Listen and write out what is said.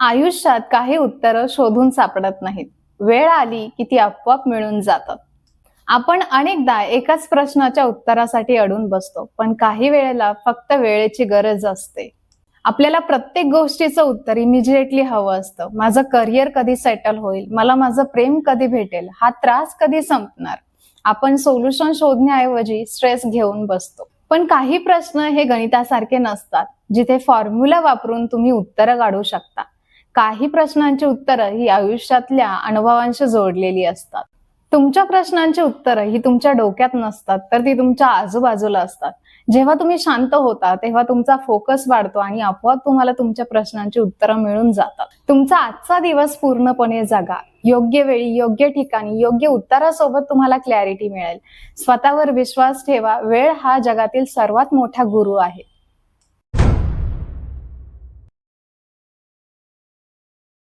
आयुष्यात काही उत्तरं शोधून सापडत नाहीत. वेळ आली की ती आपोआप मिळून जातात. आपण अनेकदा एकाच प्रश्नाच्या उत्तरासाठी अडून बसतो, पण काही वेळेला फक्त वेळेची गरज असते. आपल्याला प्रत्येक गोष्टीचं उत्तर इमिजिएटली हवं असतं. माझं करिअर कधी सेटल होईल, मला माझं प्रेम कधी भेटेल, हा त्रास कधी संपणार. आपण सोल्युशन शोधण्याऐवजी स्ट्रेस घेऊन बसतो. पण काही प्रश्न हे गणितासारखे नसतात, जिथे फॉर्म्युला वापरून तुम्ही उत्तरं काढू शकता. काही प्रश्नांची उत्तरं ही आयुष्यातल्या अनुभवांशी जोडलेली असतात. तुमच्या प्रश्नांची उत्तरं ही तुमच्या डोक्यात नसतात, तर ती तुमच्या आजूबाजूला असतात. जेव्हा तुम्ही शांत होता तेव्हा तुमचा फोकस वाढतो आणि आपोआप तुम्हाला तुमच्या प्रश्नांची उत्तरं मिळून जातात. तुमचा आजचा दिवस पूर्णपणे जगा. योग्य वेळी, योग्य ठिकाणी, योग्य उत्तरासोबत तुम्हाला क्लॅरिटी मिळेल. स्वतःवर विश्वास ठेवा. वेळ हा जगातील सर्वात मोठा गुरु आहे.